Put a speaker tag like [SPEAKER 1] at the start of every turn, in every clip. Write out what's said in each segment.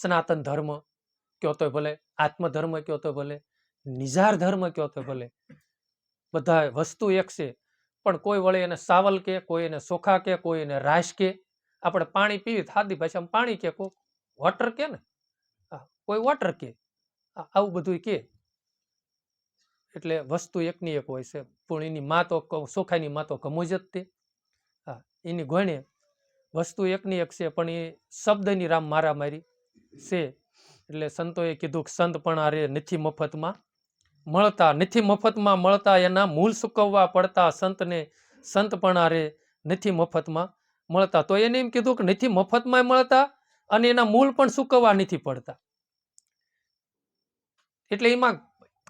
[SPEAKER 1] સનાતન ધર્મ કયો તો ભલે, આત્મધર્મ કયો તો ભલે, નિજાર ધર્મ કયો તો ભલે, બધા વસ્તુ એક છે. પણ કોઈ વળે એને સાવલ કે, કોઈ એને સોખા કે, કોઈ એને રાશ કે. આપણે પાણી પીવી સાદી ભાષામાં પાણી કે, કોઈ વોટર કે ને, કોઈ વોટર કે, આવું બધું કે. એટલે વસ્તુ એકની એક હોય છે, પણ એની માં તો સોખાની માં તો કમોજ જ તે. હા, એની ગણે વસ્તુ એકની એક છે, પણ એ શબ્દની રામ મારામારી છે. એટલે સંતોએ કીધું કે સંત પણ આરે નથી મફતમાં મળતા, નથી મફતમાં મળતા, એના મૂળ સૂકવવા પડતા. સંતને સંત પણ આરે નથી મફતમાં મળતા. તો એને એમ કીધું કે નથી મફતમાં મળતા અને એના મૂળ પણ સૂકવવા નથી પડતા. એટલે એમાં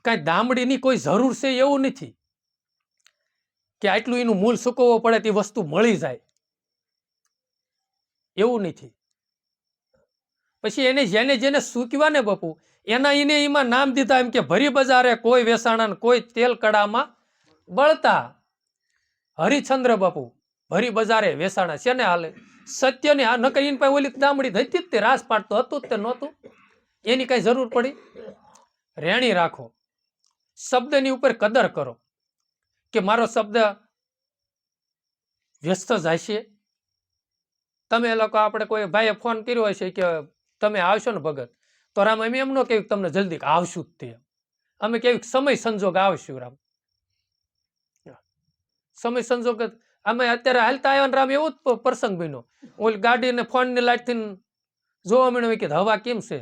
[SPEAKER 1] કઈ દામડીની કોઈ જરૂર છે એવું નથી કે આટલું એનું મૂળ સૂકવવું પડે તે વસ્તુ મળી જાય એવું નથી. પછી એને જેને સૂકવ્યા ને બાપુ, એને એમાં નામ દીધા એમ કે ભરી બજારે કોઈ વેસાણા, કોઈ તેલ કડામાં બળતા. હરિચંદ્ર બાપુ ભરી બજારે વેસાણા છે ને હાલે સત્યની. આ નકર એની પાસે ઓલી દામડી હતી જ તે, રાસ પાડતો હતું જ તે, નહોતું એની કઈ જરૂર પડી. રેણી રાખો, શબ્દની ઉપર કદર કરો કે મારો શબ્દ વ્યસ્ત જાય છે. તમે લોકો આપણે કોઈ ભાઈએ ફોન કર્યો હશે કે તમે આવશો ને ભગત, તો રામ અમે એમ ન કહ્યું તમને જલ્દી આવશું જ તે, અમે કેવું સમય સંજોગ આવશું રામ. સમય સંજોગ અમે અત્યારે હાલતા આવ્યા ને રામ, એવો જ પ્રસંગ બન્યો. ઓલી ગાડીને ફોનની લાઈટથી જોવા મળ્યું કે હવા કેમ છે.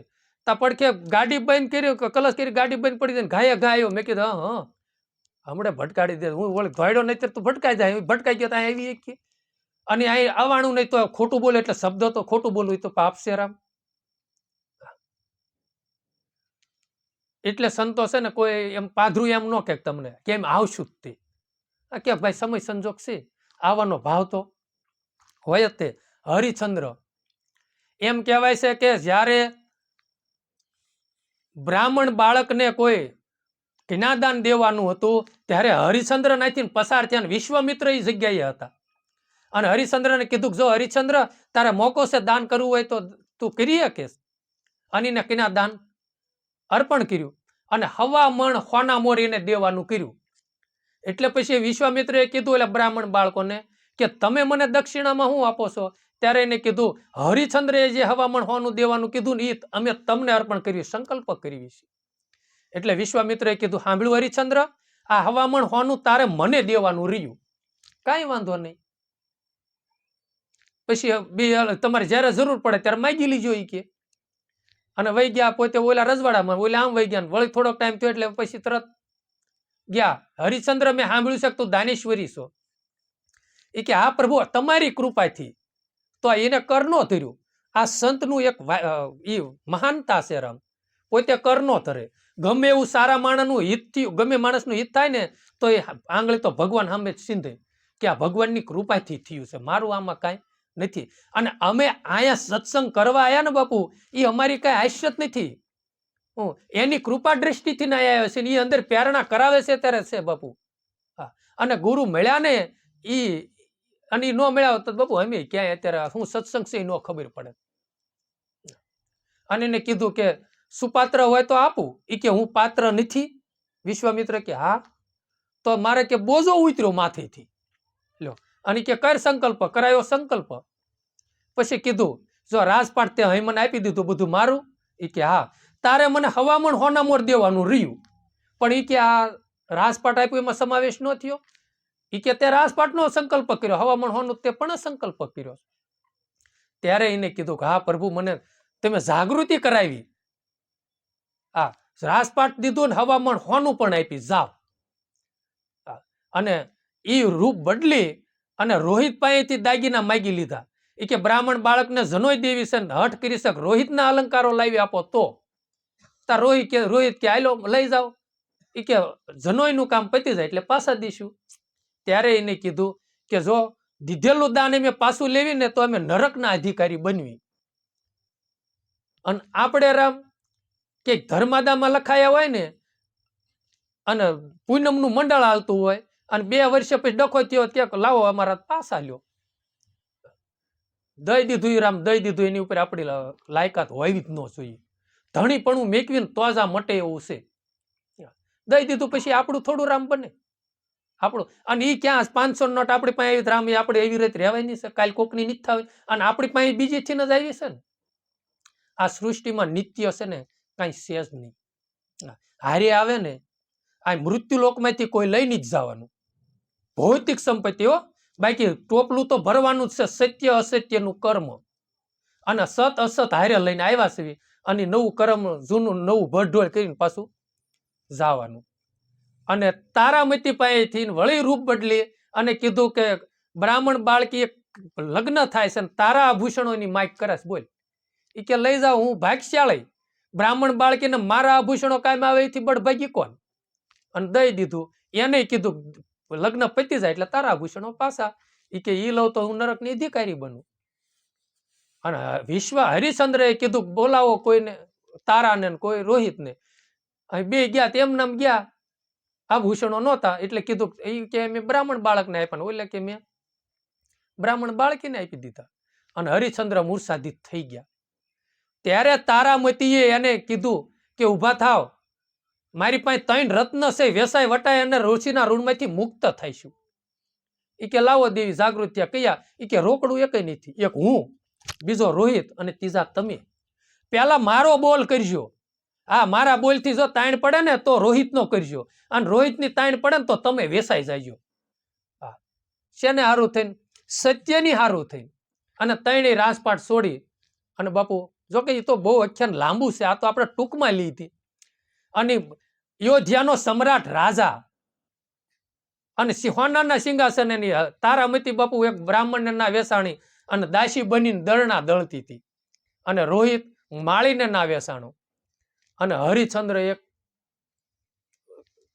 [SPEAKER 1] તા પડખે ગાડી બંધ કરી, કલશ કરી, ગાડી બંધ પડી જાય, ઘાયે ઘાયો. મેં કીધું હા હમણાં ભટકાડી દે. હું ઓળી ધોડ્યો નહીં તો ભટકાઈ જાય, ભટકાઈ ગયો તો આવી એક. અને અહીં આવવાનું નહીં તો ખોટું બોલે, એટલે શબ્દ તો ખોટું બોલવું તો પાપ છે રામ. એટલે સંતો છે ને કોઈ એમ પાધરું એમ ન કે તમને કેમ આવશું જ તે, કે ભાઈ સમય સંજોગ છે, આવવાનો ભાવ તો હોય જ તે. હરિચંદ્ર એમ કહેવાય છે કે જ્યારે બ્રાહ્મણ બાળકને કોઈ જ્ઞાદાન દેવાનું હતું ત્યારે હરિચંદ્ર નાથી પસાર થયા. વિશ્વામિત્ર એ જગ્યાએ હતા અને હરિચંદ્રને કીધું જો હરિચંદ્ર તારે મોકો છે દાન કરવું હોય તો તું કરી શકે. અને એને જ્ઞાદાન અર્પણ કર્યું અને હવા મણ હોના મોર એને દેવાનું કર્યું. એટલે પછી વિશ્વામિત્રએ કીધું એટલે બ્રાહ્મણ બાળકોને કે તમે મને દક્ષિણામાં શું આપો છો? ત્યારે એને કીધું હરિચંદ્રએ જે હવામણ હોનું દેવાનું કીધું ને એ અમે તમને અર્પણ કર્યું, સંકલ્પ કરવી છે. એટલે વિશ્વામિત્રએ કીધું સાંભળ્યું હરિચંદ્ર, આ હવામણ હોનું તારે મને દેવાનું રહ્યું, કાંઈ વાંધો નહીં. પછી તમારે જયારે જરૂર પડે ત્યારે માગી લીજો એ કે. અને વહી ગયા પોતે ઓલા રજવાડામાં, ઓલા આમ વહી ગયા. વળી થોડોક ટાઈમ થયો એટલે પછી તરત ગયા. હરિચંદ્ર મેં સાંભળ્યું છે કે તું દાનેશ્વરી છો. એ કે હા પ્રભુ તમારી કૃપાથી. તો એને કર નો ધર્યું. આ સંતનું એક મહાનતા છે રામ, પોતે કર નો ધરે. ગમે એવું સારા માણસનું હિત થયું, ગમે માણસનું હિત થાય ને તો એ આંગળી તો ભગવાન સામે સિંધે કે આ ભગવાનની કૃપાથી થયું છે, મારું આમાં કાંઈ નથી. અને અમે અહીંયા સત્સંગ કરવા આવ્યા ને બાપુ, એ અમારી કઈ હાસ્યત નથી, એની કૃપા દ્રષ્ટિથી ના આવ્યા છે. એ અંદર પ્રેરણા કરાવે છે ત્યારે છે બાપુ. અને ગુરુ મળ્યા ને ઈ અને નો મળ્યા તો બાપુ અમે ક્યાંય અત્યારે હું સત્સંગ છે એ નો ખબર પડે. અને એને કીધું કે સુપાત્ર હોય તો આપું. એ કે હું પાત્ર નથી. વિશ્વામિત્ર કે હા, તો મારે કે બોજો ઉતર્યો માથેથી લ્યો. અને કે કર સંકલ્પ, કરાયો સંકલ્પ. પછી કીધું જો રાજપાટ તે અહીં મને આપી દીધું બધું મારું. એ કે હા, તારે મને હવામણ હોના મોર દેવાનું રહ્યું, પણ એ કે આ રાજપાટ આપ્યું એમાં સમાવેશ ન થયો. એ કે તે રાજપાટનો સંકલ્પ કર્યો, હવામણ હોનું તે પણ સંકલ્પ કર્યો. ત્યારે એને કીધું કે હા પ્રભુ મને તમે જાગૃતિ કરાવી. હા, રાજપાટ દીધું ને હવામણ હોનું પણ આપી જાવ. અને એ રૂપ બદલી અને રોહિત પાસેથી દાગીના માગી લીધા. એ કે બ્રાહ્મણ બાળકને જનોય દેવી છે, હઠ કરી શક રોહિતના અલંકારો લાવી આપો તો. તાર રોહિત કે આયલો લઈ જાઓ. એ કે જનોયનું કામ પતી જાય એટલે પાછા દઈશું. ત્યારે એને કીધું કે જો દીધેલું દાન અમે પાછું લેવી ને તો અમે નરકના અધિકારી બનવી. અને આપણે રામ કે ધર્માદામાં લખાયા હોય ને અને પૂનમનું મંડળ હાલતું હોય અને 2 વર્ષ પછી ડખો થયો ત્યાં લાવો અમારા પાસા લ્યો. દઈ દીધું ઈ રામ, દઈ દીધું. એની ઉપર આપણી લાયકાત હોવી જ ન જોઈએ. ધણીપણું મેકવીને તો જ આ મટે એવું છે. દઈ દીધું પછી આપણું થોડું રામ બને આપણું. અને ઈ ક્યાં 500 નોટ આપણી પાસે આવી રામ, આપણે એવી રીતે રહેવાય નહીં છે. કાલ કોકની નીચ થાય અને આપણી પાસે બીજીથી જ આવી છે ને. આ સૃષ્ટિમાં નિત્ય છે ને કાંઈ છે જ નહીં. હારે આવે ને આ મૃત્યુ લોકમાંથી કોઈ લઈને જ જવાનું. ભૌતિક સંપત્તિ હો, બાકી ટોપલું તો ભરવાનું જ છે. સત્ય અસત્યનું કર્મ અને સત અસત હારે લઈને આવ્યા છે. અને નવું કર્મ જૂનું નવું ભરઢોળ કરીને પાછું જવાનું. અને તારામતી પાસેથી વળી રૂપ બદલી અને કીધું કે બ્રાહ્મણ બાળકી લગ્ન થાય છે, તારા આભૂષણોની માગ કરસ. બોલ, એ કે લઈ જાઓ, હું ભાગ્યશાળી. બ્રાહ્મણ બાળકીને મારા આભૂષણો કાયમ આવે એથી બળભાગી કોણ? અને દઈ દીધું. એને કીધું લગ્ન પતી જાય એટલે તારા આભૂષણો પાછા. એ કે ઈ લઉં તો હું નરકની અધિકારી બનું. અને વિશ્વ હરિશ્ચંદ્રએ કીધું બોલાવો કોઈને, તારાને કોઈ રોહિતને. અહીં બે ગયા તેમ નામ ગયા, આભૂષણો નહોતા એટલે કીધું એ કે મેં બ્રાહ્મણ બાળકને આપ્યા, એટલે કે મેં બ્રાહ્મણ બાળકીને આપી દીધા. અને હરિશ્ચંદ્ર મૂર્છાદિત થઈ ગયા. ત્યારે તારામતીએ એને કીધું કે ઊભા થાવ, મારી પાસે 3 રત્ન છે, વેસાય વટાય અને ઋષિના ઋણમાંથી મુક્ત થઈશું. એ કે લાવો દેવી જાગૃત થયા. કયા? એ કે રોકડું એક નથી, એક હું, બીજો રોહિત અને ત્રીજા તમે. પેલા મારો બોલ કરજો. હા, મારા બોલથી જો તાણ પડે ને તો રોહિતનો કરજો, અને રોહિતની તાણ પડે ને તો તમે વેસાઈ જાયજો. હા, શેને હારું થઈને? સત્યની હારું થઈને. અને 3 રાસપાટ છોડી. અને બાપુ જો કે એ તો બહુ આખ્યાન લાંબુ છે, આ તો આપણે ટૂંકમાં લીધી. અને અયોધ્યાનો સમ્રાટ રાજા અને સિંહોનાના સિંહાસનની તારામતી બાપુ એક બ્રાહ્મણના વેસાણી અને દાસી બનીને દળના દળતી હતી. અને રોહિત માળીને ના વેસાણો. અને હરિશ્ચંદ્ર એક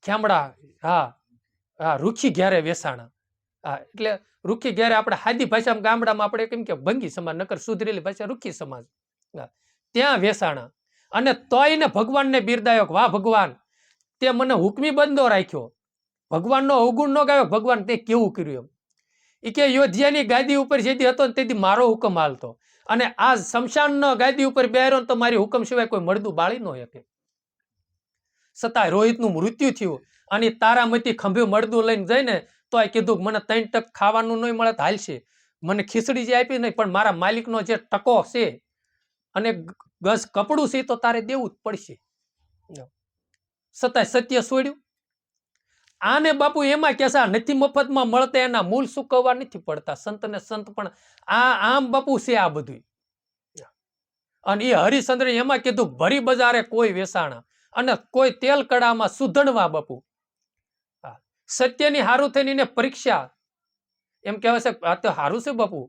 [SPEAKER 1] ખેમડા, હા રૂખી ઘેરે વેસાણા. હા, એટલે રૂખી ઘેરે આપણે હાદી ભાષામાં ગામડામાં આપણે કેમ કે ભંગી સમાજ, નકર સુધરેલી ભાષા રૂખી સમાજ. ત્યાં વેસાણા. અને તોય ને ભગવાનને બિરદાયો, વાહ ભગવાન, તે મને હુકમી બંધો રાખ્યો. ભગવાનનો અવગુણ ન ગાયો. ભગવાન તે કેવું કર્યું એમ. એ કે અયોધ્યાની ગાદી ઉપર જેથી હતો ને તેથી મારો હુકમ હાલતો, અને આ શમશાન ગાદી ઉપર બેહરો તો મારી હુકમ સિવાય કોઈ મળદું બાળી ન શકે. છતાંય રોહિતનું મૃત્યુ થયું. અને તારામતી ખંભે મળદું લઈને જઈને તો આ કીધું મને 3 ટક ખાવાનું નહીં મળે તો હાલશે, મને ખીચડી જે આપી નહીં, પણ મારા માલિકનો જે ટકો છે અને ગસ કપડું છે તો તારે દેવું જ પડશે. છતાંય સત્ય છોડ્યું. આને બાપુ એમાં કેસા નથી મફતમાં મળતા, એના મૂળ સુકવવા નથી પડતા. સંતને સંત પણ આમ બાપુ છે આ બધું. અને એ હરિશ્ચંદ્ર એમાં કીધું ભરી બજારે કોઈ વેસાણા અને કોઈ તેલ કડામાં સુધણવા. બાપુ સત્યની હારું થઈને એને પરીક્ષા એમ કહેવાય છે. આ તો હારું છે બાપુ,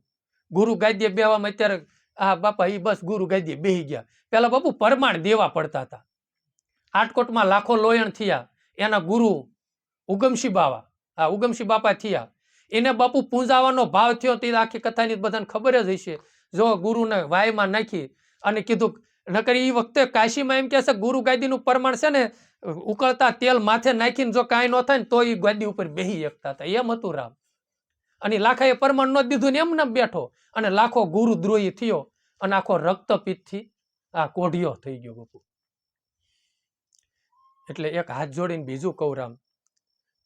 [SPEAKER 1] ગુરુ ગાદીએ બેવામાં અત્યારે આ બાપા એ બસ ગુરુ ગાદીએ બેહી ગયા. પેલા બાપુ પરમાણ દેવા પડતા હતા. આટકોટમાં લાખો લોયણ થયા. એના ગુરુ ઉગમસિંહ બાવા, હા ઉગમસિંહ બાપા થયા. એને બાપુ પૂંજાવાનો ભાવ થયો તે આખી કથાની બધાને ખબર જ હશે. જો ગુરુને વાયમાં નાખી અને કીધું, નકર એ વખતે કાશીમાં એમ કહે છે ગુરુ ગાદીનું પરમાણ છે ને ઉકળતા તેલ માથે નાખીને જો કાંઈ ન થાય ને તો એ ગાદી ઉપર બેહી શકતા હતા. એમ હતું રામ. અને લાખાએ પરમાણ ન દીધું ને એમને બેઠો અને લાખો ગુરુ દ્રોહી થયો અને આખો રક્તપિત્તથી આ કોઢિયો થઈ ગયો બાપુ. એટલે એક હાથ જોડીને બીજું કહું રામ,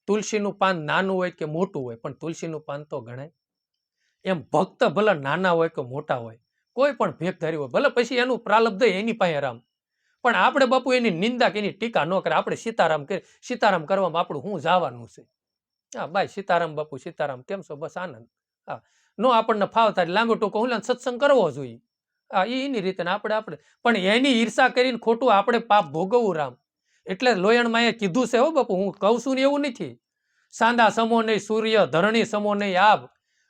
[SPEAKER 1] તુલસીનું પાન નાનું હોય કે મોટું હોય પણ તુલસીનું પાન તો ગણાય. એમ ભક્ત ભલે નાના હોય કે મોટા હોય, કોઈ પણ ભેખધારી હોય, ભલે પછી એનું પ્રાલબ્ધ એની પાસે રામ, પણ આપણે બાપુ એની નિંદા કે એની ટીકા ન કરે. આપણે સીતારામ કરીએ, સીતારામ કરવામાં આપણું શું જવાનું છે? હા ભાઈ સીતારામ બાપુ સીતારામ, કેમ છો? બસ આનંદ. હા, નો આપણને ફાવતા લાંબો ટૂંકો હું સત્સંગ કરવો જોઈએ. હા, એની રીતે આપણે પણ એની ઈર્ષા કરીને ખોટું આપણે પાપ ભોગવવું રામ. એટલે લોયણમાં એ કીધું છે હો બાપુ, હું કહું છું ને એવું નથી. સાંદા સમો નહીં સૂર્ય, ધરણી સમો નહીં આબ,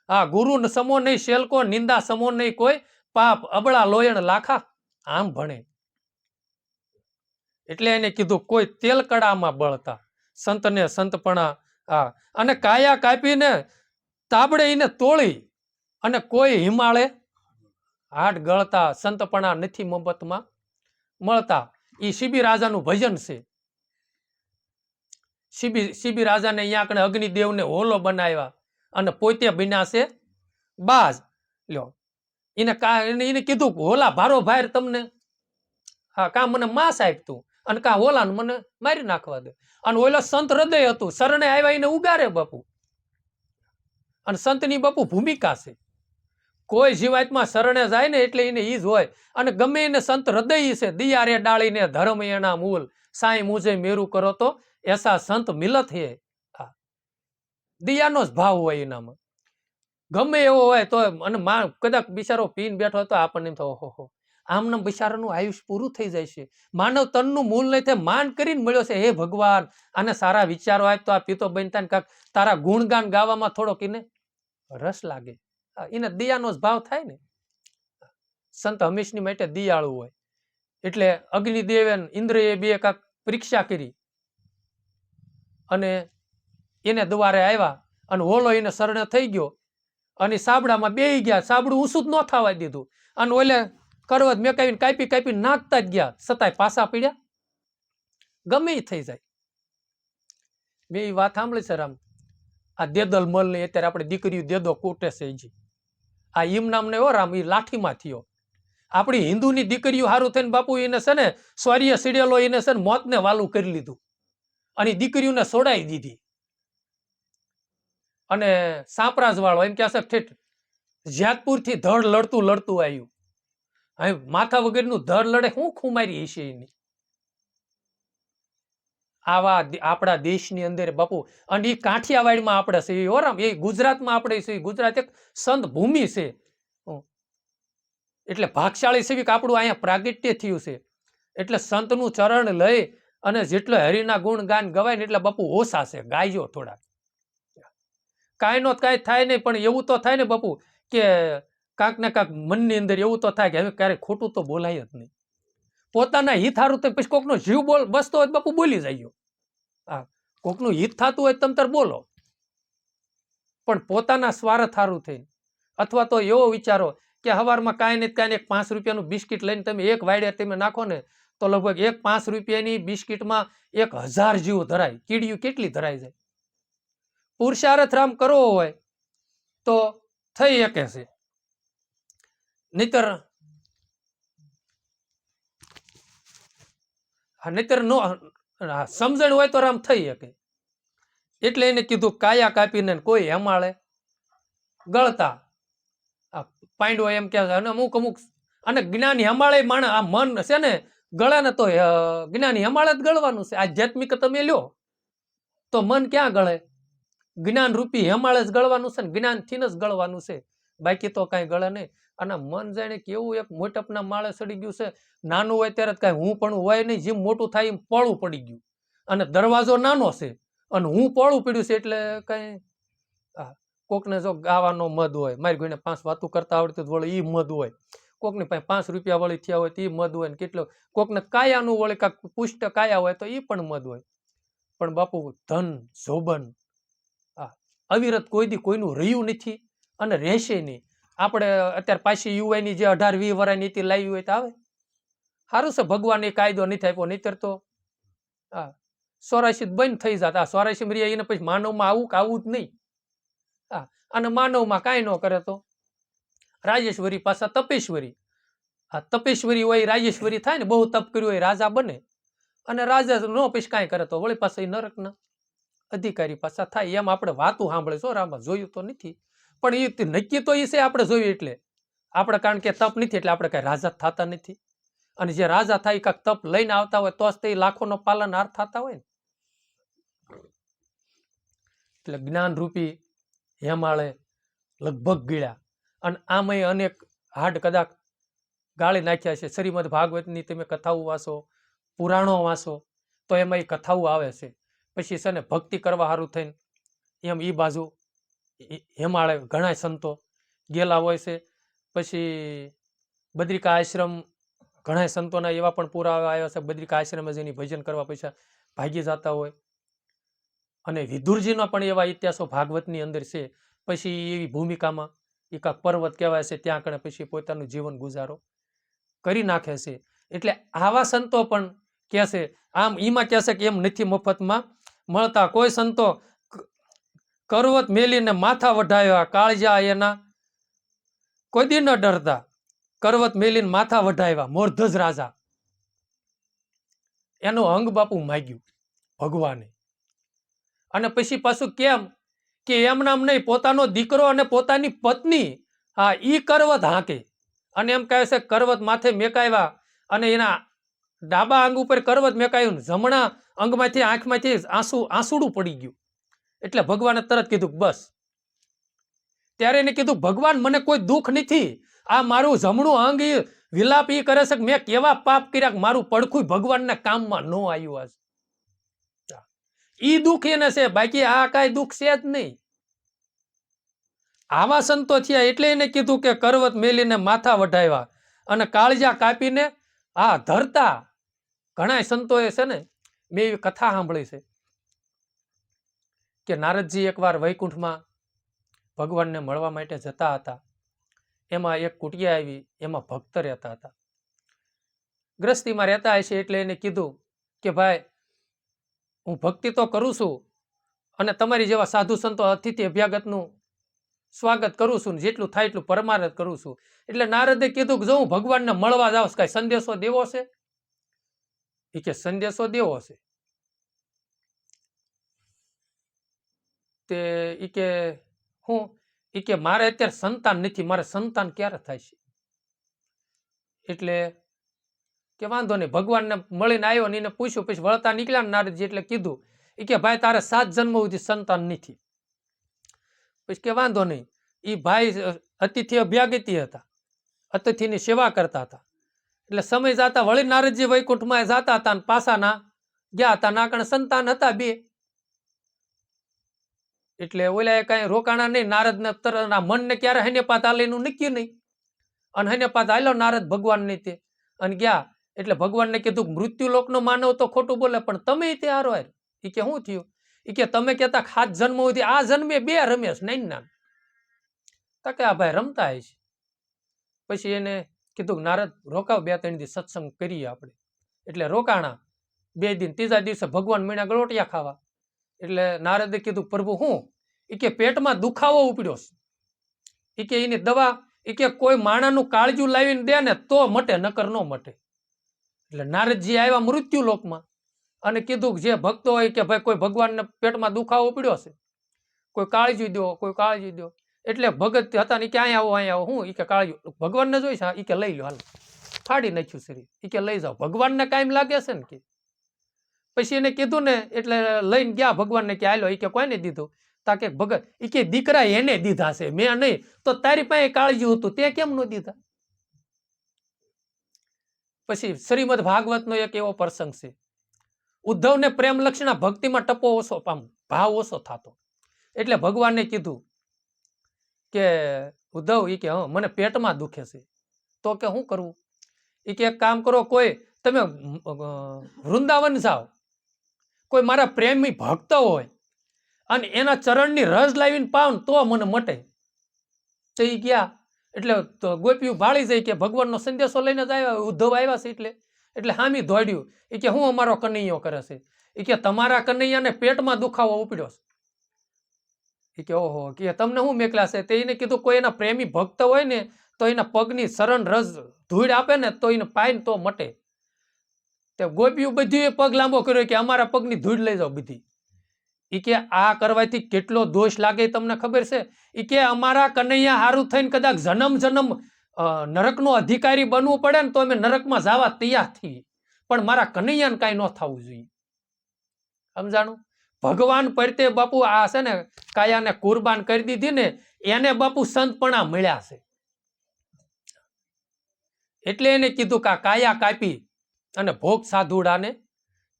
[SPEAKER 1] હા ગુરુ સમો નહીં શેલકો, નિંદા સમો નહીં કોઈ પાપ, અબળા લોયણ લાખા આમ ભણે. એટલે એને કીધું કોઈ તેલ કડામાં બળતા, સંતને સંતપણા. હા, અને કાયા કાપીને તાબડે એને તોળી અને કોઈ હિમાળે હાડ ગળતા, સંતપણા નથી મફતમાં મળતા. એ શિબી રાજાનું ભજન છે. શિબી રાજાને અહીંયા કણે અગ્નિદેવને હોલો બનાવ્યા અને પોતે બન્યા છે બાજ. લ્યો, એને કીધું હોલા ભારો ભાઈ તમને હા કા મને માંસ આપતું અને કા હોલા મને મારી નાખવા દે. અને ઓલો સંત હૃદય હતું, શરણે આવ્યા એને ઉગારે બાપુ. અને સંતની બાપુ ભૂમિકા છે, કોઈ જીવાતમાં શરણે જાય ને એટલે એને ઈ જ હોય. અને ગમે એને સંત હૃદય છે, દિયા રે ડાળીને ધર્મ એના મૂલ, સાઈ મુજે મેરું કરો તો એસા સંત મિલત હે. દિયાનો જ ભાવ હોય એનામાં, ગમે એવો હોય તો. અને કદાચ બિચારો પીન બેઠો હતો આપણને એમ થયો ઓહો આમને બિચારાનું આયુષ્ય પૂરું થઈ જાય છે. માનવ તનનું મૂળ નહીં થાય, માન કરીને મળ્યો છે. હે ભગવાન, આને સારા વિચારો આપ તો આ પીતો બનતા ને કાંક તારા ગુણગાન ગાવામાં થોડોક એને રસ લાગે. એને દિયાનો જ ભાવ થાય ને. સંત હંમેશની માટે દિયાળુ હોય. એટલે અગ્નિદેવ ઇન્દ્રએ બે કાંક પરીક્ષા કરી અને એને દ્વારે આવ્યા અને હોલો એને શરણે થઈ ગયો અને સાબડામાં બેહી ગયા. સાબડું ઊંચું જ ન થવા દીધું અને ઓલે કરવત મેકાવીને કાપી કાપી નાખતા જ ગયા, છતાંય પાછા પીડ્યા. ગમે એ થઈ જાય. મેં એ વાત સાંભળી છે રામ, આ દેદલ મલ ને અત્યારે આપણે દીકરીઓ દેદો કૂટે છે જી, આ ઈમ નામને હો રામ, એ લાઠીમાં થયો. આપણી હિન્દુની દીકરીઓ હારું થઈને બાપુ એને છે ને સ્વર્ય સીડેલો એને છે ને મોતને વાલું કરી લીધું અને દીકરીઓને છોડાવી દીધી. અને સાંપરાજ વાળો એમ કે છે ઠેઠ જેતપુર થી ધડ લડતું લડતું આવ્યું. હવે માથા વગરનું ધડ લડે શું ખુમારી હશે એની. આવા આપણા દેશની અંદર બાપુ, અને એ કાઠિયાવાડમાં આપણે છે ઓરામ, એ ગુજરાતમાં આપણે છે. ગુજરાત એક સંત ભૂમિ છે, એટલે ભાગશાળી છે કે આપણું અહીંયા પ્રાગટ્ય થયું છે. એટલે સંતનું ચરણ લઈ અને જેટલો હરિના ગુણ ગાન ગવાય ને એટલે બાપુ ઓછા છે, ગાયજો થોડા. કાંઈ નો કાંઈ થાય નહીં, પણ એવું તો થાય ને બાપુ કે કાંક ને કાંક મનની અંદર એવું તો થાય કે હવે ક્યારેક ખોટું તો બોલાય જ નહીં. પોતાના હિત હારું તો પછી કોકનો જીવ બસતો હોય બાપુ બોલી જાય. હા, કોકનું હિત થતું હોય તમે તાર બોલો, પણ પોતાના સ્વાર્થ હારું થઈને અથવા તો એવો વિચારો કે હવારમાં કાંઈ નહીં 5 રૂપિયાનું બિસ્કિટ લઈને તમે એક વાડે તમે નાખો ને તો લગભગ એક 5 રૂપિયાની બિસ્કિટમાં 1000 જીવ ધરાય. કીડીયું કેટલી ધરાઈ જાય. પુરુષાર્થ રામ કરવો હોય તો થઈ શકે છે, નહીતર નો સમજણ હોય તો રામ થઈ શકે. એટલે એને કીધું કાયા કાપીને કોઈ હેમાળે ગળતા. પાંડવો એમ કે અને અમુક અને જ્ઞાન હેમાળે માણ આ મન છે ને ગળે ને તો જ્ઞાન હેમાળે જ ગળવાનું છે. આધ્યાત્મિક તમે લ્યો તો મન ક્યાં ગળે? જ્ઞાન રૂપી હેમાળે જ ગળવાનું છે ને, જ્ઞાન થી જ ગળવાનું છે, બાકી તો કઈ ગળે નહીં. અને મન જાણે કેવું એક મોટપના માળે ચડી ગયું છે. નાનું હોય ત્યારે કઈ હું પણ હોય નહીં, જેમ મોટું થાય એમ પોળું પડી ગયું. અને દરવાજો નાનો છે અને હું પોળું પડ્યું છે એટલે કઈ. કોકને જો ગાવાનો મદ હોય, મારી ઘોઈને 5 વાતું કરતા આવડતું વળે ઈ મદ હોય, કોકને 5 રૂપિયા વળી થયા હોય તો ઈ મદ હોય ને કેટલો કોકને કાયાનું વળે કાંક પુષ્ટ કાયા હોય તો ઈ પણ મદ હોય. પણ બાપુ ધન જોબન અવિરત કોઈ દી કોઈનું રહ્યું નથી અને રહેશે નહીં. આપણે અત્યારે પાછી યુવાની જે 18-20 વર્ષની નીતિ લાવી હોય તો આવે સારું છે. ભગવાન એ કાયદો નથી આપ્યો, નહીતર તો 84 બંધ થઈ જાત. 84 મરી એને પછી માનવમાં આવું જ નહીં. અને માનવમાં કાંઈ ન કરે તો રાજેશ્વરી પાછા તપેશ્વરી. તપેશ્વરી હોય રાજેશ્વરી થાય ને, બહુ તપ કર્યું હોય રાજા બને, અને રાજા નો પછી કાંઈ કરે તો વળી પાછા નરકના અધિકારી પાછા થાય. એમ આપણે વાતું સાંભળે છો રામા, જોયું તો નથી પણ એ નક્કી તો એ છે આપણે જોયું. એટલે આપણે કારણ કે તપ નથી એટલે આપણે કઈ રાજા થતા નથી. અને જે રાજા થાય કાંક તપ લઈને આવતા હોય તો જ તે લાખોનો પાલનહાર થતા હોય ને. એટલે જ્ઞાન રૂપી હેમાળે લગભગ ગીળ્યા. અને આમાં અનેક હાડ કદાચ ગાળી નાખ્યા છે. શ્રીમદ ભાગવતની તમે કથાઓ વાંચો, પુરાણો વાંચો તો એમાં એ કથાઓ આવે છે. પછી છે ને ભક્તિ કરવા સારું થઈને એમ એ બાજુ હેમાળે ઘણા સંતો ગયેલા હોય છે. પછી બદ્રિકા આશ્રમ ઘણા સંતોના એવા પણ પુરાવા આવ્યા છે, બદ્રિકા આશ્રમ જેની ભજન કરવા પૈસા ભાગી જતા હોય. અને વિદુરજીના પણ એવા ઇતિહાસો ભાગવતની અંદર છે. પછી એવી ભૂમિકામાં એ કાંક પર્વત કહેવાય છે ત્યાં કણે પછી પોતાનું જીવન ગુજારો કરી નાખે છે. એટલે આવા સંતો પણ કહે છે, આમ એમાં કહે છે કે એમ નથી મફતમાં મળતા. કોઈ સંતો કરવત મેલીને માથા વઢાવ્યા, કાળજા એના કોઈ દી ન ડરતા, કરવત મેલીને માથા વઢાવ્યા મોરધજ રાજા. એનું અંગ બાપુ માગ્યું ભગવાને. અને પછી પાછું કેમ કે એમ નામ નહીં, પોતાનો દીકરો અને પોતાની પત્ની, હા, ઈ કરવત હાકે. અને એમ કહે છે કરવત માથે મેકાવ્યા, અને એના ડાબા અંગ ઉપર કરવત મેકાયું, જમણા અંગમાંથી આંખમાંથી આંસુડું પડી ગયું. એટલે ભગવાને તરત કીધું બસ. ત્યારે એને કીધું ભગવાન મને કોઈ દુઃખ નથી, આ મારું જમણું અંગ વિલાપ ઈ કરે છે કે મેં કેવા પાપ કર્યા કે મારું પડખું ભગવાનના કામમાં ન આવ્યું. આજ ઈ દુઃખ એને છે, બાકી આ કાંઈ દુઃખ છે જ નહીં. આવા સંતો થયા એટલે એને કીધું કે કરવત મેલીને માથા વઢાવ્યા અને કાળજા કાપીને આ ધરતા. ઘણા સંતોએ છે ને, મેં એવી કથા સાંભળી છે કે નારદજી એકવાર વૈકુંઠમાં ભગવાનને મળવા માટે જતા હતા. એમાં એક કુટિયા આવી, એમાં ભક્ત રહેતા હતા, ગ્રસ્તીમાં રહેતા હશે. એટલે એને કીધું કે ભાઈ, હું ભક્તિ તો કરું છું અને તમારી જેવા સાધુ સંતો અતિથિ અભ્યાગતનું સ્વાગત કરું છું, જેટલું થાય એટલું પરમાર્થ કરું છું. એટલે નારદે કીધું કે જો હું ભગવાનને મળવા જાઉં, કઈ સંદેશો દેવો છે? એ કે સંદેશો દેવો છે. તે ઈ કે હું? ઈ કે મારે અત્યારે સંતાન નથી, મારે સંતાન ક્યારે થાય છે? એટલે કે વાંધો નહીં. ભગવાનને મળીને આવ્યો ને એને પૂછ્યું, પછી વળતા નીકળ્યા નારદજી. એટલે કીધું ઈ કે ભાઈ તારે 7 જન્મ સુધી સંતાન નથી. પછી કે વાંધો નહીં. એ ભાઈ અતિથિ અભ્યાગતિ હતા, અતિથિની સેવા કરતા હતા. એટલે સમય જતા વળી નારદજી વૈકુંઠમાં જતા હતા, પાસાના ગયા હતા, નાકણ સંતાન હતા 2. એટલે ઓલા કઈ રોકાણા નહીં. નારદને તરના મનને ક્યારે હૈન્યપાત હાલે એનું નક્કી નહીં, અને હૈન્યપાત હાલ્યો નારદ ભગવાન ની તે અને ગયા. એટલે ભગવાનને કીધું મૃત્યુ લોકનો માનવ તો ખોટું બોલે, પણ તમે તે હારો હાર. એ કે શું થયું? એ કે તમે કહેતા 7 જન્મ સુધી, આ જન્મે 2 રમેશ નહીં ના. કે આ ભાઈ રમતા હશે. પછી એને કીધું નારદ રોકાવ, 2-3 દિવસ સત્સંગ કરીએ આપણે. એટલે રોકાણા 2 દિન. 3જા દિવસે ભગવાન મીણા ગળોટિયા ખાવા. એટલે નારદે કીધું પ્રભુ હું? એ કે પેટમાં દુખાવો ઉપડ્યો છે. એ કે એની દવા, એ કે કોઈ માણાનું કાળજું લાવીને દે ને તો મટે, નકર ન મટે. એટલે નારદજી આવ્યા મૃત્યુ લોકમાં અને કીધું જે ભક્તો હોય કે ભાઈ કોઈ ભગવાનને પેટમાં દુખાવો ઉપડ્યો છે, કોઈ કાળજી દો, કોઈ કાળજી દો. એટલે ભગત હતા ને ક્યાંય આવો, અહીંયા આવો. હું? એ કે કાળજી ભગવાનને જોઈશ. હા. એ કે લઈ લો, હાલ ફાડી નાખ્યું શરીર. એ કે લઈ જાઓ, ભગવાનને કાયમ લાગે છે ને કે. પછી એને કીધું ને, એટલે લઈને ગયા ભગવાનને કે આલો. એ કે કોઈને દીધું? તા કે ભગત. એ કે દીકરા એને દીધા છે, મેં નહીં. તો તારી પાસે કાળજી હતું, તે કેમ ન દીધા? પછી શ્રીમદ ભાગવતનો એક એવો પ્રસંગ છે, ઉદ્ધવને પ્રેમ લક્ષણા ભક્તિમાં ટપો ઓછો, ભાવ ઓછો થતો. એટલે ભગવાનને કીધું કે ઉદ્ધવ, એ કે હા મને પેટમાં દુખે છે. તો કે શું કરવું? એ કે એક કામ કરો, કોઈ તમે વૃંદાવન જાઓ, કોઈ મારા પ્રેમી ભક્ત હોય અને એના ચરણની રસ લાવીને પાવ તો મને મટે. તો એ ગયા. એટલે ગોપીઓ ભાળી જાય કે ભગવાનનો સંદેશો લઈને જ આવ્યા, ઉદ્ધવ આવ્યા છે. એટલે હામી દોડ્યું. એ કે હું અમારો કનૈયો કરે છે? એ કે તમારા કનૈયાને પેટમાં દુખાવો ઉપડ્યો છે. એ કે ઓહો, કે તમને શું મેકલા છે? તે એને કીધું કોઈ એના પ્રેમી ભક્ત હોય ને તો એના પગની શરણ રસ ધૂળ આપે ને તો એને પાય તો મટે. તે ગોપીઓ બધી પગ લાંબો કર્યો કે અમારા પગની ધૂળ લઈ જાઓ બધી. એ કે આ કરવાથી કેટલો દોષ લાગે તમને ખબર છે? એ કે અમારા કનૈયા હારું થઈને કદાચ જન્મ જન્મ નરકનો અધિકારી બનવું પડે ને તો અમે નરકમાં જવા તૈયાર થઈએ, પણ મારા કનૈયાને કાંઈ ન થવું જોઈએ. સમજાણું? ભગવાન પ્રત્યે બાપુ આ છે ને કાયાને કુરબાન કરી દીધી ને, એને બાપુ સંતપણા મળ્યા છે. એટલે એને કીધું કે આ કાયા કાપી અને ભોગ સાધુડાને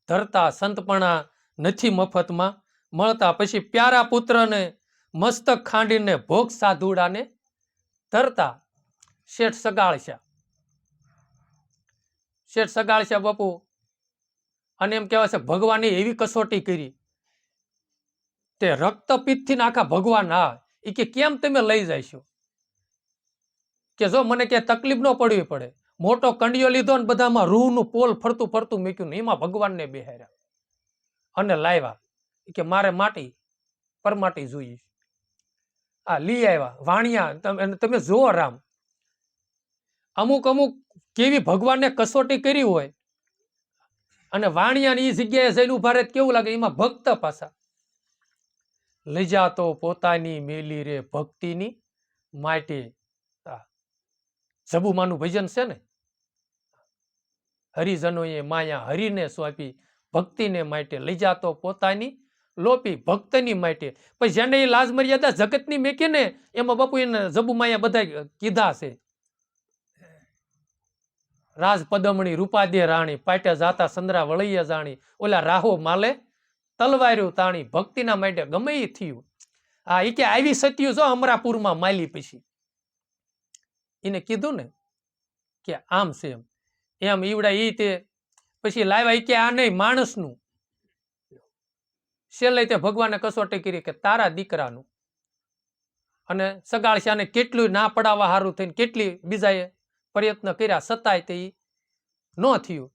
[SPEAKER 1] ધરતા, સંતપણા નથી મફતમાં મળતા. પછી પ્યારા પુત્રને મસ્તક ખાંડીને ભોગ સાધુડાને ધરતા. શેઠ સગાળશા, શેઠ સગાળશા બાપુ. અને એમ કહેવાય છે ભગવાને એવી કસોટી કરી તે રક્તપિત્તથી આખા ભગવાન. હા. એ કે કેમ તમે લઈ જશો? કે જો મને ક્યાં તકલીફ ન પડવી પડે. મોટો કંડિયો લીધો ને બધામાં રૂહનું પોલ ફરતું ફરતું મૂક્યું ને એમાં ભગવાનને બેહાર્યા અને લાવ્યા. કે મારે માટી પરમાટી જોઈએ. આ લઈ આવ્યા વાણિયા. તમે જુઓ રામ, અમુક અમુક કેવી ભગવાનને કસોટી કરી હોય અને વાણિયાની એ જગ્યાએ જઈને ઉભા રહે કેવું લાગે. એમાં ભક્ત પાછા લઈ જાતો પોતાની મેલી રે ભક્તિની માટે. જબુમાનું ભજન છે ને, હરિજનોએ માયા હરિને સોંપી ભક્તિને માટે લઈ જાતો પોતાની લોપી ભક્તની માટે. પછી જેને એ લાજ મર્યાદા જગતની મેકી ને એમાં બાપુ એને જબુમાયા બધા કીધા છે. રાજ પદમણી રૂપાદે રાણી પાટ્યા જાતા સંદ્રા વળૈયા જાણી ઓલા રાહો માલે તલવાર્યું તાણી ભક્તિના માટે ગમે એ થયું. આ એ કે આવી સત્યું જો અમરાપુરમાં માલી પછી એને કીધું ને કે આમ છે એમ ઈવડા ઈ તે પછી લાવ્યા કે આ નહીં માણસનું. છેલ્લે તે ભગવાને કસોટી કરી કે તારા દીકરાનું. અને સગાળશાને કેટલું ના પડાવવા સારું થઈને કેટલી બીજાએ પ્રયત્ન કર્યા છતાંય તે ન થયું.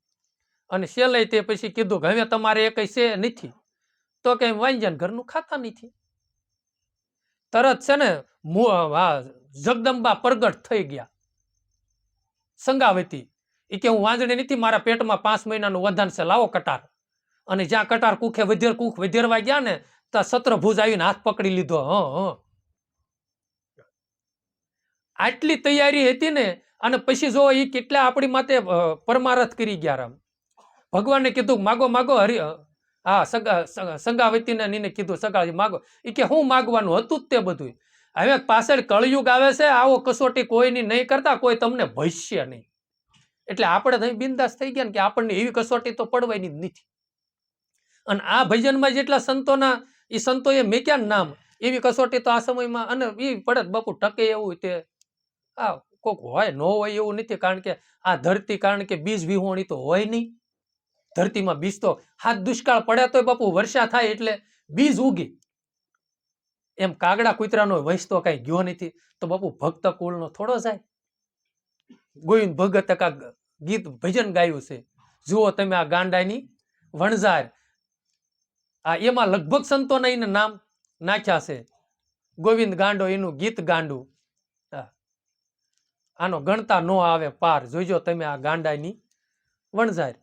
[SPEAKER 1] અને છેલ્લે તે પછી કીધું કે હવે તમારે એ કઈ છે નથી તો કઈ વાંજન ઘરનું ખાતા નથી. તરત છે ને જગદંબા પ્રગટ થઈ ગયા. સંગાવતી એ કે હું વાંજણી નથી, મારા પેટમાં 5 મહિનાનું વંધન છે, લાવો કટાર. અને જ્યાં કટાર કુખે કુખ વધેરવા ગયા ને ત્યાં સત્રભુજ આવીને હાથ પકડી લીધો. આટલી તૈયારી હતી ને. અને પછી જો એ કેટલા આપણી માટે પરમારથ કરી ગયા. રામ ભગવાનને કીધું માગો માગો સંગાવતીને નીને કીધું સગાજી માગો. એ કે હું માગવાનું હતું જ તે બધું. હવે પાછળ કળયુગ આવે છે, આવો કસોટી કોઈની નહીં કરતા, કોઈ તમને ભજશે નહીં. એટલે આપણે અહીં બિંદાસ થઈ ગયા ને કે આપણને એવી કસોટી તો પડવાની જ નથી. અને આ ભજનમાં જેટલા સંતોના એ સંતોએ મેક્યા નામ એવી કસોટી તો આ સમયમાં અને એ પડે બાપુ ટકે એવું તે આ કોક હોય ન હોય એવું નથી. કારણ કે આ ધરતી કારણ કે બીજ વિહોણી તો હોય નહીં. ધરતીમાં બીજ તો હાથ દુષ્કાળ પડે તો બાપુ વર્ષા થાય એટલે બીજ ઉગી. એમ કાગડા કૂતરાનો વંશ તો કઈ ગયો નથી. તો બાપુ ભક્ત કુળનો થોડો જાય. ગોવિંદ ભગત કા ગીત ભજન ગાયું છે, જુઓ તમે આ ગાંડાની વણઝાર. આ એમાં લગભગ સંતોના એને નામ નાખ્યા છે. ગોવિંદ ગાંડો એનું ગીત ગાંડું. આનો ગણતા નો આવે પાર, જોઈજો તમે આ ગાંડાની વણઝાર.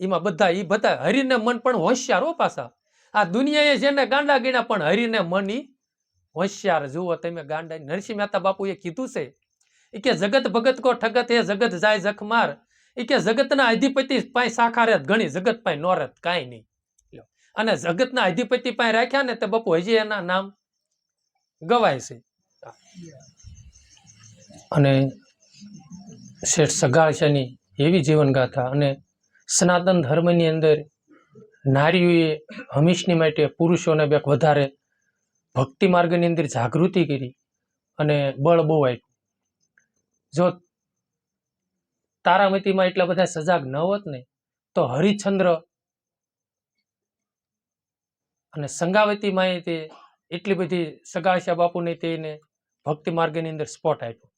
[SPEAKER 1] એમાં બધા હરિને મન પણ હોશિયાર હો પાછા. આ દુનિયાએ જેને ગાંડા ગણ્યા પણ હરિને મન ઈ હોશિયાર. જુઓ તમે ગાંડા. નરસિંહ મહેતા બાપુ એ કીધું છે એ કે જગત ભગત કો ઠગત હે જગત જાય જખમાર. એ કે જગતના અધિપતિ પાસે સાખારે ઘણી, જગત પાસે નોરત કાંઈ નહીં. અને જગતના અધિપતિ પાસે રાખ્યા ને તે બાપુ હજી એના નામ ગવાય છે. અને શેઠ સગાળશાની એવી જીવનગાથા. અને સનાતન ધર્મની અંદર નારીઓએ હંમેશની માટે પુરુષોને બેક વધારે ભક્તિ માર્ગની અંદર જાગૃતિ કરી અને બળ બહુ આપ્યું. જો તારામતીમાં એટલા બધા સજાગ ન હોત ને તો હરિશ્ચંદ્ર અને સંગાવતીમાં તે એટલી બધી સગાળશા બાપુને તેને ભક્તિ માર્ગની અંદર સ્પોટ આપ્યો.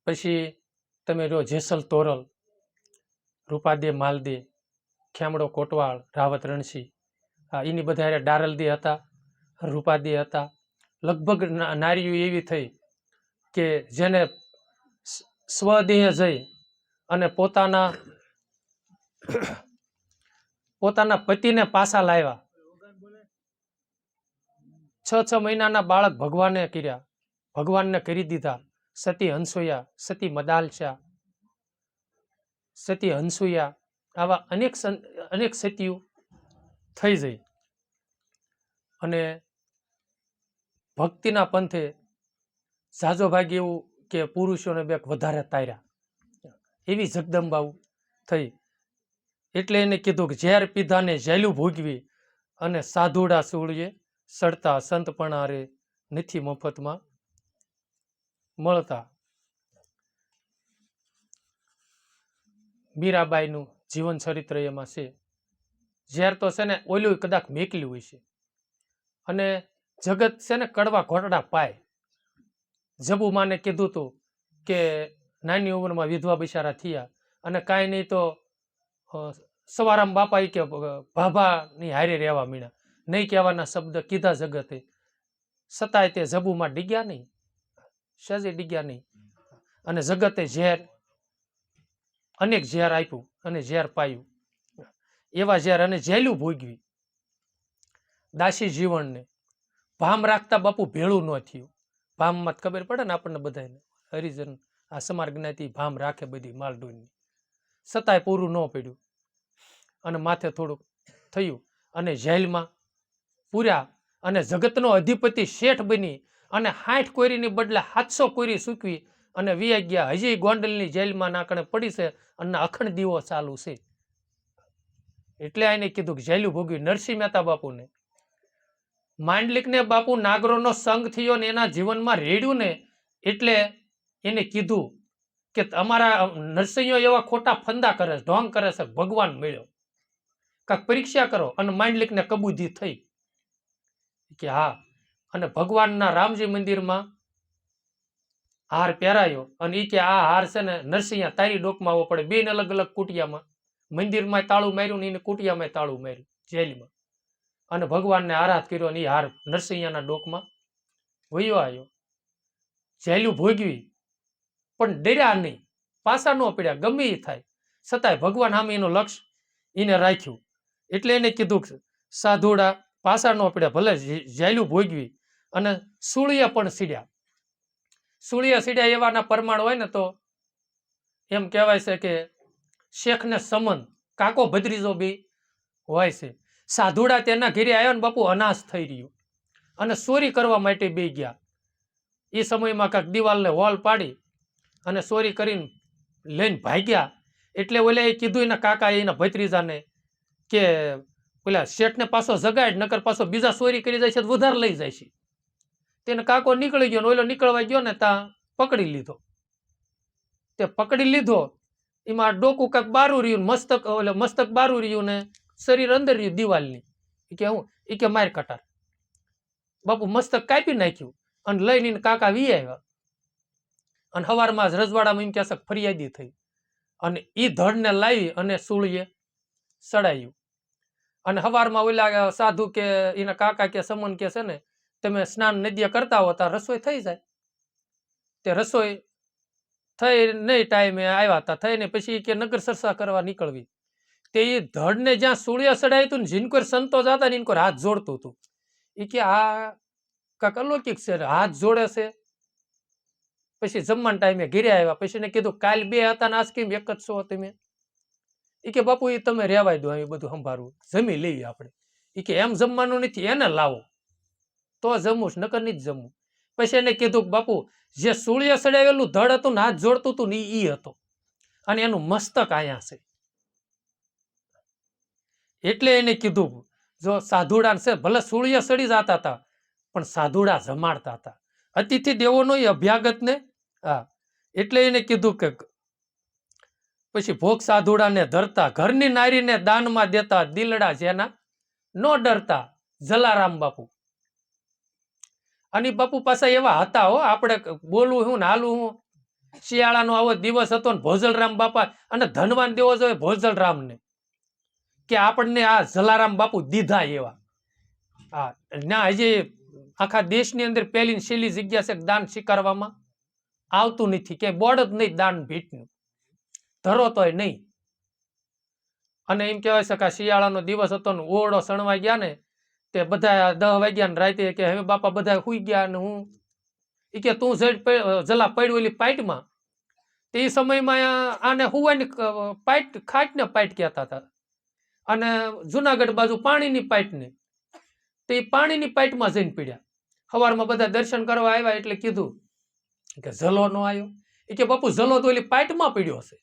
[SPEAKER 1] પછી તમે જો જેસલ તોરલ, રૂપાદે માલદે, ખેમડો કોટવાળ, રાવત રણસિંહ, એની બધા ડારલદે હતા, રૂપાદે હતા. લગભગ નારીઓ એવી થઈ કે જેને સ્વદેહ જઈ અને પોતાના પતિને પાછા લાવ્યા. 6 મહિનાના બાળક ભગવાને કર્યા, ભગવાનને કરી દીધા. સતી હંસોયા, સતી મદાલશા, સતી હંસુયા, આવા અનેક સતીઓ થઈ જઈ. અને ભક્તિના પંથે ઝાઝો ભાગ એવું કે પુરુષોને બેક વધારે તાર્યા એવી જગદંબાઓ થઈ. એટલે એને કીધું કે ઝેર પીધાને ઝેલું ભોગવી અને સાધુડા સૂળીએ સડતા સંતપણા રે નથી મફતમાં મળતા. મીરાબાઈનું જીવન ચરિત્ર એમાં છે. ઝેર તો છે ને ઓલું કદાચ મેકલ્યું હોય છે. અને જગત છે ને કડવા ઘોટડા પાય. જબુમાને કીધું હતું કે નાની ઉંમરમાં વિધવા બિચારા થયા અને કાંઈ નહીં તો સવારામ બાપા કે ભાભાની હારે રહેવા મીણા. નહીં કહેવાના શબ્દ કીધા જગતે, છતાંય તે જબુમાં ડીગ્યા નહીં, સજે ડીગ્યા નહીં. અને જગતે ઝેર અનેક ઝેર આપ્યું અને ઝેર પાયું, એવા ઝેર અને જેલું ભોગવી દાસી જીવનને ભામ રાખતા બાપુ ભેળું ન થયું. ભામમાં ખબર પડે ને આપણને બધાને, હરિજન આ સમાર જ્ઞાતિ ભામ રાખે બધી માલડોની, છતાંય પૂરું ન પડ્યું અને માથે થોડુંક થયું અને જેલમાં પૂર્યા અને જગતનો અધિપતિ શેઠ બની અને 60 કોઈરીની બદલે 700 કોઈરી સૂકવી અને વિયા ગયા. હજી ગોંડલની જેલમાં નાકણે પડી છે અને અખંડ દીવો ચાલુ છે. એટલે એને કીધું કે જેલું ભોગવી. નરસિંહ મહેતા બાપુને માંડલિકને બાપુ નાગરોનો સંગ થયો ને એના જીવનમાં રેડ્યું ને, એટલે એને કીધું કે અમારા નરસિંહો એવા ખોટા ફંદા કરે છે, ઢોંગ કરે છે, ભગવાન મળ્યો, કાંક પરીક્ષા કરો. અને માંડલિકને કબૂધી થઈ કે હા. અને ભગવાનના રામજી મંદિરમાં હાર પહેરાયો અને એ કે આ હાર છે ને નરસિંહ તારી ડોકમાં આવવો પડે. બેન અલગ અલગ કુટિયામાં, મંદિરમાં તાળું માર્યું ને એને કુટિયામાં તાળું માર્યું જેલમાં. અને ભગવાનને આરાધ કર્યો અને એ હાર નરસિંહના ડોકમાં વયો આવ્યો. જેલું ભોગવી પણ ડર્યા નહીં, પાછા ન પડ્યા, ગમે એ થાય છતાંય ભગવાન સામે એનું લક્ષ્ય એને રાખ્યું. એટલે એને કીધું કે સાધુડા પાછા ન પડ્યા, ભલે જેલું ભોગવી અને સૂળિયા પણ સીડ્યા. સૂળિયા સીડ્યા એવાના પરમાણ હોય ને તો એમ કહેવાય છે કે શેખને સમન કાકો ભત્રીજો બી હોય છે. સાધુડા તેના ઘેરે આવ્યો ને બાપુ અનાશ થઈ રહ્યું અને ચોરી કરવા માટે બે ગયા. એ સમયમાં કાંક દિવાલને હોલ પાડી અને ચોરી કરીને લઈને ભાગ્યા. એટલે ઓલા એ કીધું એના કાકા એના ભત્રીજાને કે પેલા શેઠને પાછો જગાડ, નકર પાછો બીજા ચોરી કરી જાય છે તો વધારે લઈ જાય છે. તેને કાકો નીકળી ગયો ને ઓલો નીકળવા ગયો ને ત્યાં પકડી લીધો. તે પકડી લીધો એમાં ડોકું કાંક બારું રહ્યું, મસ્તક ઓલે મસ્તક બારું રહ્યું ને શરીર અંદર રહ્યું દિવાલની. કે હું એ કે માર કટાર. બાપુ મસ્તક કાપી નાખ્યું અને લઈને કાકા વી આવ્યા. અને સવારમાં જ રજવાડામાં એમ કહેશે ફરિયાદી થઈ અને એ ધડને લાવી અને સૂળીએ સડાયું. અને સવારમાં ઓલા સાધુ કે એના કાકા કે સમન કે છે ને તમે સ્નાન નદીએ કરતા હો ત્યાં રસોઈ થઈ જાય. તે રસોઈ થઈ નહીં, ટાઈમે આવ્યા હતા થઈને પછી કે નગર સરસા કરવા નીકળવી. તે એ ધડને જ્યાં સૂળિયા સડાયું હતું ને જીનકોર સંતો જતા ને ઇનકોર હાથ જોડતું હતું. એ કે આ કાંક અલૌકિક છે, હાથ જોડે છે. પછી જમવાના ટાઈમે ઘેરે આવ્યા. પછી એને કીધું કાલ બે હતા ને આજ કેમ એક જ છો તમે? એ કે બાપુ એ તમે રહેવાય દો, એ બધું સંભાળવું, જમી લઈએ આપણે. એ કે એમ જમવાનું નથી, એને લાવો તો જમવું, નકર નહીં જમવું. પછી એને કીધું કે બાપુ જે સૂળિયા સડાવેલું ધડ હતું ને હાથ જોડતું હતું ને ઈ હતો અને એનું મસ્તક અહીંયા છે. એટલે એને કીધું જો સાધુડા છે ભલે સૂળિયા સડી જતા હતા પણ સાધુડા જમાડતા હતા. અતિથિ દેવોનો એ અભ્યાગત ને. હા, એટલે એને કીધું કે પછી ભોગ સાધુડાને ધરતા, ઘરની નારીને દાનમાં દેતા, દિલડા જેના નો ડરતા, જલારામ બાપુ. અને બાપુ પાછા એવા હતા હો, આપણે બોલવું હું ને હાલવું હું. શિયાળાનો આવો દિવસ હતો ને ભોજલરામ બાપા અને ધનવાન દેવો જોઈએ ભોજલરામને કે આપણને આ જલારામ બાપુ દીધા એવા. હા, ના હજી આખા દેશની અંદર પહેલી છેલ્લી જગ્યા છે દાન સ્વીકારવામાં આવતું નથી, કે બોર્ડ જ નહીં દાન ભેટનું, ધરો તોય નહીં. અને એમ કહેવાય છે કે શિયાળાનો દિવસ હતો ને ઓરડો સણવા ગયા ને તે બધા 10 વાગ્યા ને રાતે કે હવે બાપા બધા સુઈ ગયા ને હું એ કે તું જલા પડ્યું એલી પાઇટમાં. તે એ સમયમાં આને હુવાની પાઇટ ખાટને પાઇટ કહેતા હતા અને જુનાગઢ બાજુ પાણીની પાઇટને. તે પાણીની પાઇટમાં જઈને પીડ્યા. સવારમાં બધા દર્શન કરવા આવ્યા એટલે કીધું કે જલો નો આવ્યો. એ કે બાપુ જલો તો એલી પાઇટમાં પીડ્યો હશે.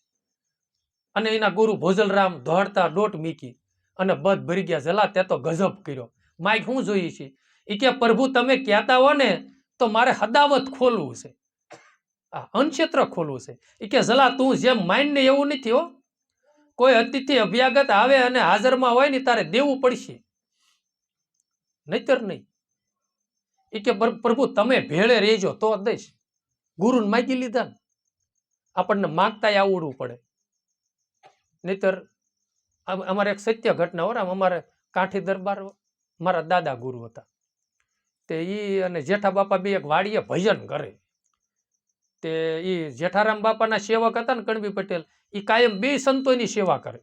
[SPEAKER 1] અને એના ગુરુ ભોજલરામ દોડતા ડોટ મીકી અને બધ ભરી ગયા. જલા તે તો ગજબ કર્યો, માઇક શું જોઈએ છે? એ કે પ્રભુ તમે કહેતા હો ને તો મારે હદાવત ખોલવું છે, અનક્ષેત્ર ખોલવું છે. એ કે જલા તું જેમ માઇન્ડ ને એવું નથી હો, કોઈ અતિથિ અભ્યાગત આવે અને હાજરમાં હોય ને તારે દેવું પડશે, નહીતર નહીં. એ કે પ્રભુ તમે ભેળે રહેજો તો દઈશ. ગુરુને માગી લીધા ને, આપણને માગતા આવડવું પડે, નહીતર. અમારે એક સત્ય ઘટના હો, અમારે કાઠી દરબાર મારા દાદા ગુરુ હતા. તે ઈ અને જેઠા બાપા બે એક વાડીએ ભજન કરે. તે એ જેઠારામ બાપાના સેવક હતા ને કણબી પટેલ, એ કાયમ બે સંતોની સેવા કરે.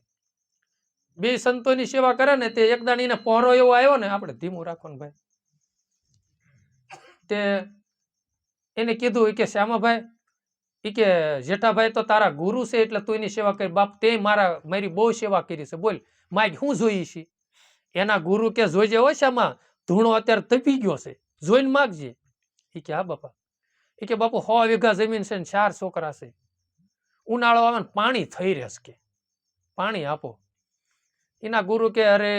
[SPEAKER 1] બે સંતોની સેવા કરે ને તે એક દાણ એને પહોરો એવો આવ્યો ને, આપણે ધીમું રાખો ને ભાઈ, તે એને કીધું કે શ્યામાભાઈ, એ કે જેઠાભાઈ તો તારા ગુરુ છે એટલે તું એની સેવા કરી. બાપ તે મારી બહુ સેવા કરી છે, બોલ માગ શું જોઈએ છે? એના ગુરુ કે જોઈજે હોય શ્યામા, ધૂણો અત્યારે તપી ગયો છે, જોઈને માગજે. એ કે હા બાપા. એ કે બાપુ 100 વીઘા જમીન છે ને 4 છોકરા છે, ઉનાળો આવે ને પાણી થઈ રહેશે, કે પાણી આપો. એના ગુરુ કે અરે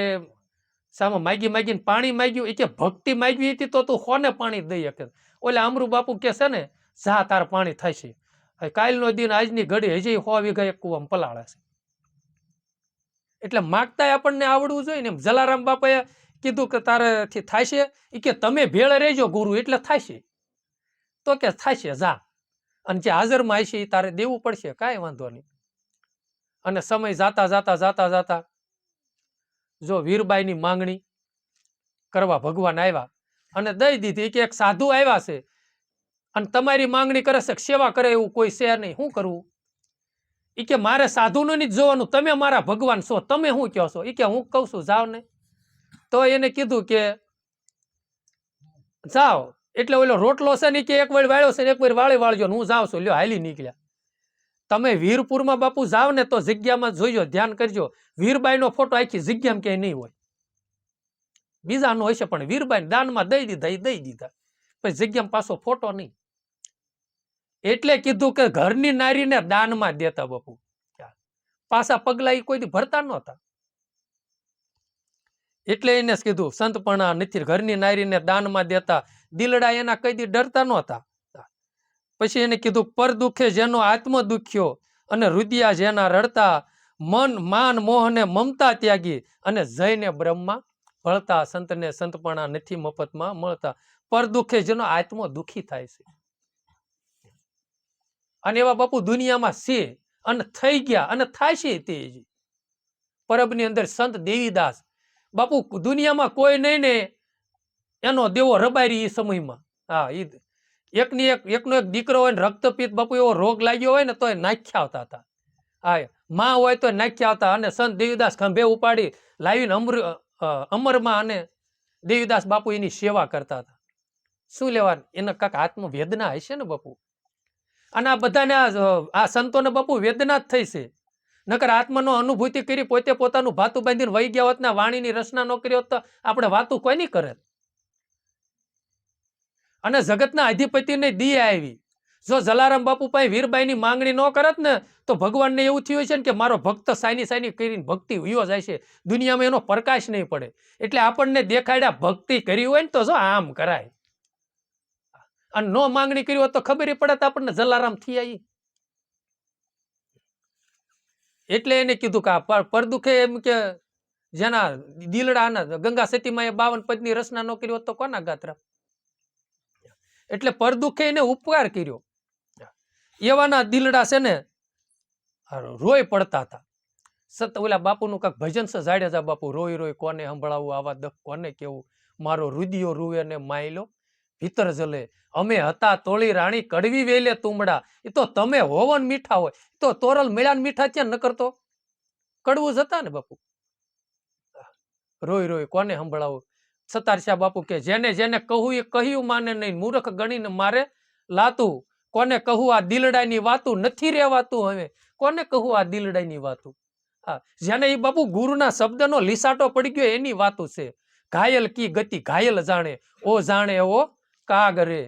[SPEAKER 1] સામા માગીને પાણી માગ્યું? એ કે ભક્તિ માગવી હતી તો તું કોને પાણી દઈ શકે? ઓલે અમરુ બાપુ કે છે ને, જા તાર પાણી થશે. કાલનો દિન આજની ઘડી હજી 100 વીઘા એક કુવામાં પલાળે છે. એટલે માગતા આપણને આવડવું જોઈએ ને. જલારામ બાપાએ કીધું કે તારેથી થાશે? એ કે તમે ભેળ રહેજો ગુરુ એટલે થાશે. તો કે થાશે, જા, અને જે હાજરમાં હશે એ તારે દેવું પડશે, કાંઈ વાંધો નહીં. અને સમય જાતા જાતા જાતા જાતા જો વીરબાઈની માંગણી કરવા ભગવાન આવ્યા અને દઈ દીધી. કે એક સાધુ આવ્યા છે અને તમારી માંગણી કરે છે, સેવા કરે એવું કોઈ છે નહીં, શું કરવું? એ કે મારે સાધુનું નહીં જોવાનું, તમે મારા ભગવાન છો, તમે શું કહો છો? એ કે હું કહું છું જાઓ ને. તો એને કીધું કે જાઓ. એટલે ઓલો રોટલો છે ને કે એક વાર વાળ્યો છે ને એક વાર વાળી વાળજો, હું જાઉં છું, લ્યો હાલી નીકળ્યા. તમે વીરપુરમાં બાપુ જાવ ને તો જગ્યામાં જોઈજો, ધ્યાન કરજો, વીરબાઈનો ફોટો આખી જગ્યામાં ક્યાંય નહીં હોય. બીજાનો હશે પણ વીરબાઈ દાનમાં દઈ દીધા, એ દઈ દીધા, પછી જગ્યામાં પાછો ફોટો નહીં. એટલે કીધું કે ઘરની નારીને દાનમાં દેતા બાપુ, પાછા પગલા એ કોઈ ભરતા નહોતા. એટલે એને કીધું સંતપણા નથી, ઘરની નારીને દાનમાં દેતા, દિલડા એના કઈ દી ડરતા નહોતા. પછી એને કીધું પર દુખે જેનો આત્મ દુખ્યો અને રુદિયા જેના રડતા, મન માન મોહને મમતા ત્યાગી અને જઈને બ્રહ્મા ભળતા, સંતને સંતપણા નથી મફતમાં મળતા. પર દુખે જેનો આત્મ દુખી થાય છે. અને એવા બાપુ દુનિયામાં છે અને થઈ ગયા અને થાય છે. તે પરબની અંદર સંત દેવીદાસ બાપુ, દુનિયામાં કોઈ નહીં ને એનો દેવો રબારી એ સમયમાં. હા, એકનો એક દીકરો હોય ને રક્તપિત્ત બાપુ એવો રોગ લાગ્યો હોય ને તો નાખ્યા આવતા હતા. હા, માં હોય તો નાખ્યા આવતા. અને સંત દેવીદાસ ખંભે ઉપાડી લાવીને અમરમાં અને દેવીદાસ બાપુ એની સેવા કરતા હતા. શું લેવા? એને કાંક આત્મવેદના હશે ને બાપુ. અને આ બધાને આ સંતોને બાપુ વેદના જ થઈ છે. નકર આત્માનો અનુભૂતિ કરી પોતે પોતાનું ભાતું બાંધીને વહી ગયા હોત ને વાણીની રચના ન કરી હોત તો આપણે વાતું કોઈ નહીં કરે. અને જગતના અધિપતિને દી આવી. જો જલારામ બાપુ પાસે વીરબાઈની માંગણી ન કરત ને તો ભગવાનને એવું થયું છે ને કે મારો ભક્ત સાની સાની કરીને ભક્તિ વયો જાય છે, દુનિયામાં એનો પ્રકાશ નહીં પડે. એટલે આપણને દેખાડ્યા ભક્તિ કરી હોય ને તો જો આમ કરાય, અને નો માંગણી કરી હોત તો ખબર પડે તો આપણને જલારામ થી આવી. એટલે એને કીધું કે પર દુખે એમ કે જેના દિલડાના ગંગા સતીમાં એ 52 પદની રચના ન કરી હોત તો કોના ગાત્રા? એટલે પર દુખે એને ઉપકાર કર્યો. એવાના દિલડા છે ને રોય પડતા હતા. ઓલા બાપુનું કાંક ભજન છે, જાડેજા બાપુ, રોય રોય કોને સંભળાવું, આવા દખ કોને કેવું, મારો રુદિયો રૂવે ને માયલો ભીતર જલે, અમે હતા તોળી રાણી કડવી વેલે તુમડા. એ તો તમે હોવન મીઠા હોય તો તોરલ મેળાન મીઠા ત્યાં ન કરતો, કડવું જ હતા ને બાપુ. રોય રોય કોને સંભળાવું. સતારશા બાપુ કે જેને જેને કહું એ કહ્યું માને નહીં, મૂર્ખ ગણીને મારે લાતું, કોને કહું આ દિલડાની વાતું, નથી રહેવાતું હવે કોને કહું આ દિલડાની વાતું. હા, જેને એ બાપુ ગુરુના શબ્દનો લીસાટો પડી ગયો એની વાતું છે. ઘાયલ કી ગતિ ઘાયલ જાણે, ઓ જાણે એવો કાગરે.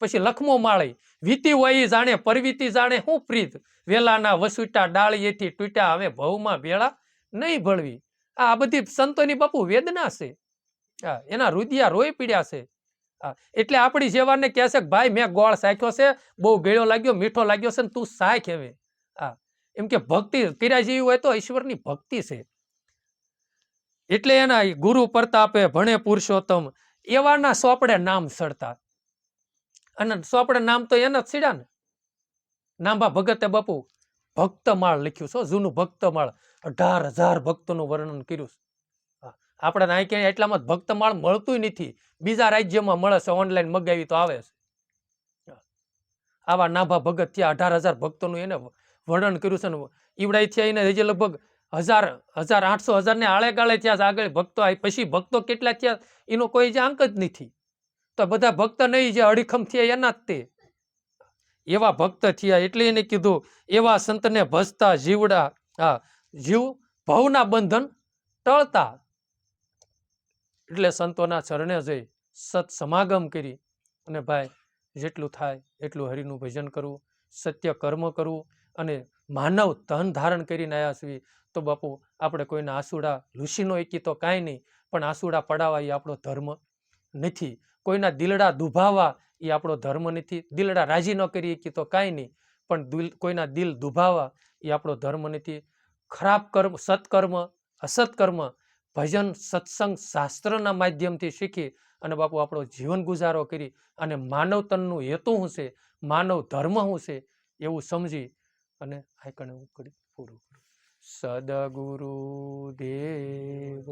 [SPEAKER 1] પછી લખમો માળી, વીતી હોય જાણે પરવીતી જાણે હું પ્રીત, વેલાના વસુટા ડાળીએથી તૂટ્યા હવે ભવમાં ભેળા નહીં ભળવી. આ બધી સંતોની બાપુ વેદના છે. એના રુદિયા રોય પીડ્યા છે. એટલે આપણી જેવાને કહે છે કે ભાઈ મેં ગોળ સાખ્યો છે, બહુ ગળ્યો લાગ્યો, મીઠો લાગ્યો છે ને તું સાખ હવે. એમ કે ભક્તિ કર્યા જેવી હોય તો ઈશ્વરની ભક્તિ છે. એટલે એના ગુરુ પ્રતાપે ભણે પુરુષોત્તમ, એવાના સોપડે નામ સડતા. અને સોપડે નામ તો એના જ સીડ્યા ને. નાંબા ભગતે બાપુ ભક્તમાળ લખ્યું છે, જૂનું ભક્તમાળ, 18,000 ભક્તોનું વર્ણન કર્યું છે. આપણે અહીં ક્યાંય એટલામાં ભક્તમાળ મળતું નથી, બીજા રાજ્યમાં મળે છે, ઓનલાઈન મગાવી તો આવે છે. આવા નાભા ભગત થયા, 18,000 ભક્તોનું એને વર્ણન કર્યું છે ને ઈવડાઈ થયા એને હજી લગભગ 1,800 ને આળે ગાળે થયા છે. આગળ ભક્તો પછી ભક્તો કેટલા થયા એનો કોઈ જે આંક જ નથી. તો બધા ભક્ત નહીં, જે અડીખમ થયા એના જ તે એવા ભક્ત થયા. એટલે એને કીધું એવા સંતને ભજતા જીવડા, જીવ ભવના બંધન ટળતા. એટલે સંતોના ચરણે જઈ સત સમાગમ કરી અને ભાઈ જેટલું થાય એટલું હરિનું ભજન કરવું, સત્ય કર્મ કરવું અને માનવ તન ધારણ કરીને આવ્યા છીએ. તો બાપુ આપણે કોઈના આસુડા લૂસીનો એકી તો કાંઈ નહીં, પણ આસુડા પડાવવા એ આપણો ધર્મ નથી. કોઈના દિલડા દુભાવવા એ આપણો ધર્મ નથી. દિલડા રાજી ન કરી એકી તો કાંઈ નહીં, પણ કોઈના દિલ દુભાવવા એ આપણો ધર્મ નથી. ખરાબ કર્મ, સત્કર્મ, અસત્કર્મ, ભજન, સત્સંગ, શાસ્ત્રના માધ્યમથી શીખી અને બાપુ આપણો જીવન ગુજારો કરી અને માનવ તનનું હેતુ શું છે, માનવ ધર્મ શું છે એવું સમજી અને આ કણે પૂરું કરું. સદગુરુ દેવ.